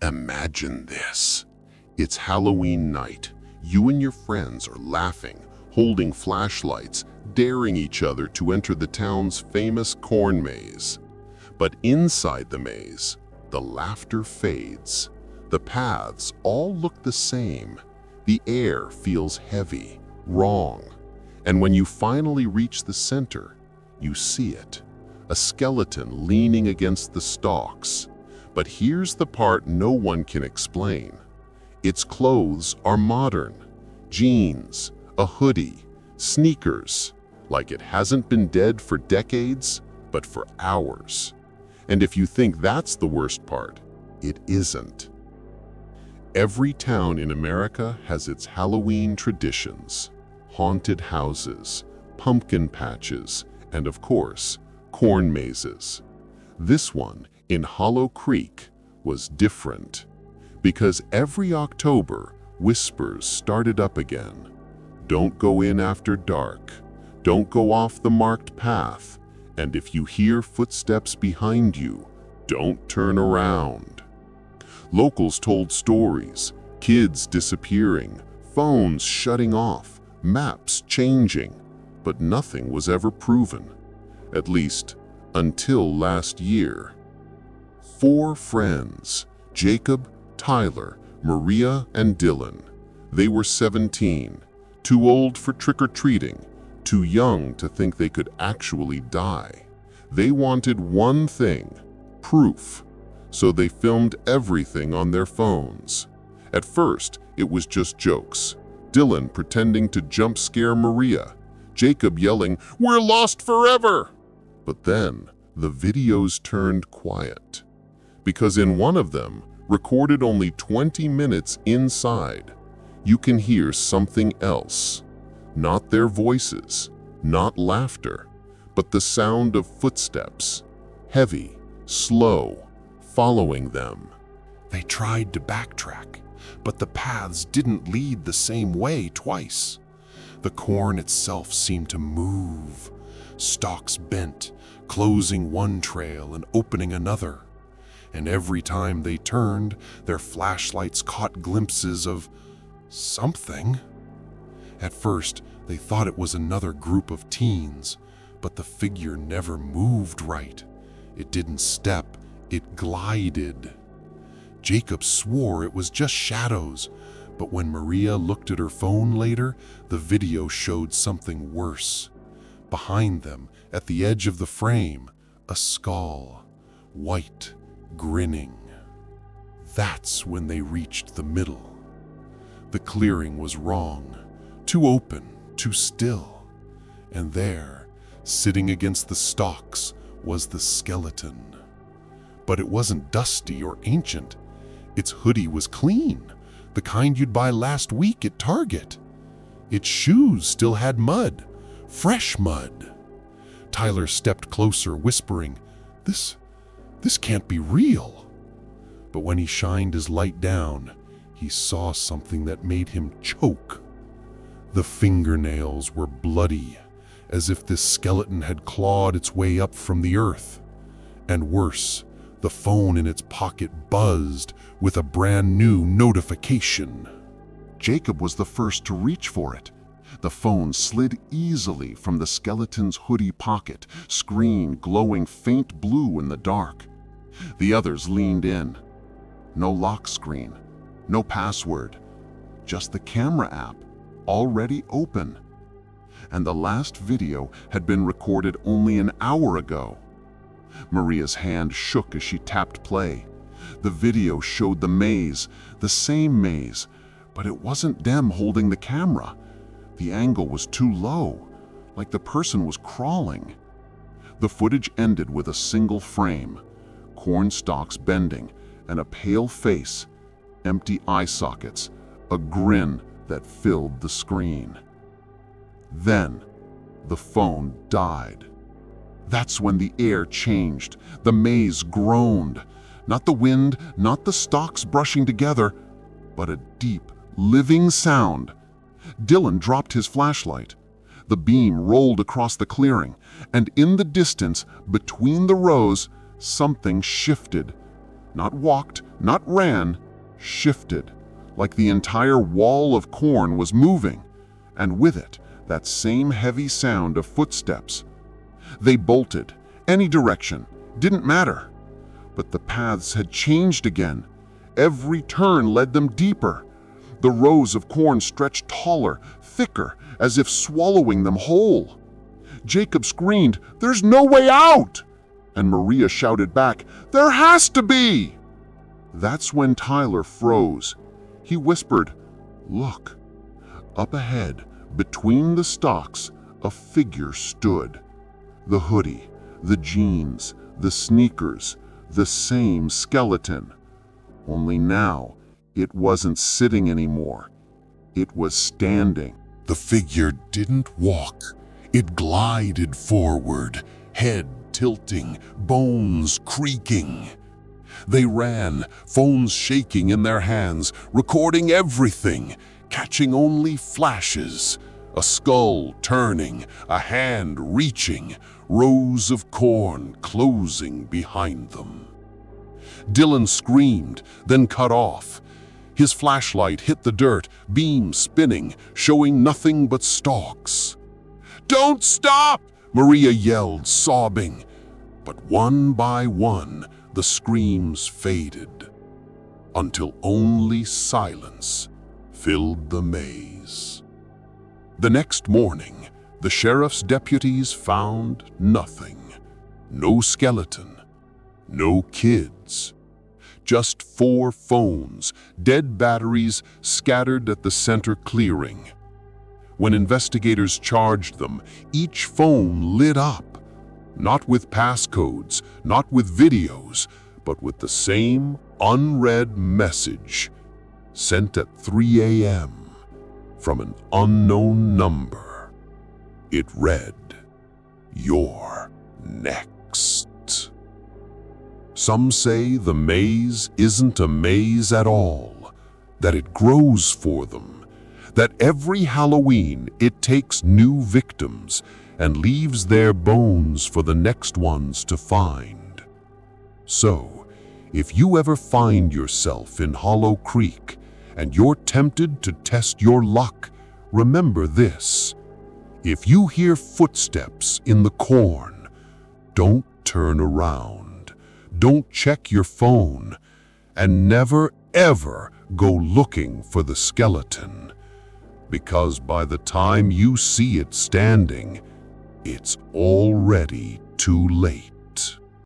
Imagine this. It's Halloween night. You and your friends are laughing, holding flashlights, daring each other to enter the town's famous corn maze. But inside the maze, the laughter fades. The paths all look the same. The air feels heavy, wrong. And when you finally reach the center, you see it. A skeleton leaning against the stalks. But here's the part no one can explain. Its clothes are modern. Jeans, a hoodie, sneakers, like it hasn't been dead for decades, but for hours. And if you think that's the worst part, it isn't. Every town in America has its Halloween traditions. Haunted houses, pumpkin patches, and of course, corn mazes. This one, in Hollow Creek, was different. Because every October, whispers started up again. Don't go in after dark. Don't go off the marked path. And if you hear footsteps behind you, don't turn around. Locals told stories, kids disappearing, phones shutting off, maps changing, but nothing was ever proven. At least, until last year. 4 friends, Jacob, Tyler, Maria, and Dylan. They were 17, too old for trick-or-treating, too young to think they could actually die. They wanted one thing, proof, so they filmed everything on their phones. At first, it was just jokes. Dylan pretending to jump scare Maria, Jacob yelling, "We're lost forever!" But then, the videos turned quiet. Because in one of them, recorded only 20 minutes inside, you can hear something else. Not their voices, not laughter, but the sound of footsteps, heavy, slow, following them. They tried to backtrack, but the paths didn't lead the same way twice. The corn itself seemed to move, stalks bent, closing one trail and opening another. And every time they turned, their flashlights caught glimpses of something. At first, they thought it was another group of teens, but the figure never moved right. It didn't step, it glided. Jacob swore it was just shadows, but when Maria looked at her phone later, the video showed something worse. Behind them, at the edge of the frame, a skull, white, grinning. That's when they reached the middle. The clearing was wrong, too open, too still. And there, sitting against the stalks, was the skeleton. But it wasn't dusty or ancient. Its hoodie was clean, the kind you'd buy last week at Target. Its shoes still had mud, fresh mud. Tyler stepped closer, whispering, This can't be real." But when he shined his light down, he saw something that made him choke. The fingernails were bloody, as if this skeleton had clawed its way up from the earth. And worse, the phone in its pocket buzzed with a brand new notification. Jacob was the first to reach for it. The phone slid easily from the skeleton's hoodie pocket, screen glowing faint blue in the dark. The others leaned in. No lock screen, no password, just the camera app, already open. And the last video had been recorded only an hour ago. Maria's hand shook as she tapped play. The video showed the maze, the same maze, but it wasn't them holding the camera. The angle was too low, like the person was crawling. The footage ended with a single frame, corn stalks bending, and a pale face, empty eye sockets, a grin that filled the screen. Then, the phone died. That's when the air changed. The maze groaned. Not the wind, not the stalks brushing together, but a deep, living sound. Dylan dropped his flashlight. The beam rolled across the clearing, and in the distance, between the rows, something shifted. not walked, not ran, shifted, like the entire wall of corn was moving, and with it, that same heavy sound of footsteps. They bolted, any direction, didn't matter. But the paths had changed again. Every turn led them deeper. The rows of corn stretched taller, thicker, as if swallowing them whole. Jacob screamed, "There's no way out!" And Maria shouted back, "There has to be!" That's when Tyler froze. He whispered, "Look." Up ahead, between the stalks, a figure stood. The hoodie, the jeans, the sneakers, the same skeleton. Only now, it wasn't sitting anymore. It was standing. The figure didn't walk. It glided forward, head tilting, bones creaking. They ran, phones shaking in their hands, recording everything, catching only flashes. A skull turning, a hand reaching, rows of corn closing behind them. Dylan screamed, then cut off. His flashlight hit the dirt, beam spinning, showing nothing but stalks. "Don't stop!" Maria yelled, sobbing. But one by one, the screams faded, until only silence filled the maze. The next morning, the sheriff's deputies found nothing. No skeleton, no kids. Just 4 phones, dead batteries scattered at the center clearing. When investigators charged them, each phone lit up. Not with passcodes, not with videos, but with the same unread message, sent at 3 a.m. from an unknown number. It read, "You're next." Some say the maze isn't a maze at all, that it grows for them, that every Halloween it takes new victims and leaves their bones for the next ones to find. So, if you ever find yourself in Hollow Creek and you're tempted to test your luck, remember this. If you hear footsteps in the corn, don't turn around, don't check your phone, and never ever go looking for the skeleton, because by the time you see it standing, it's already too late.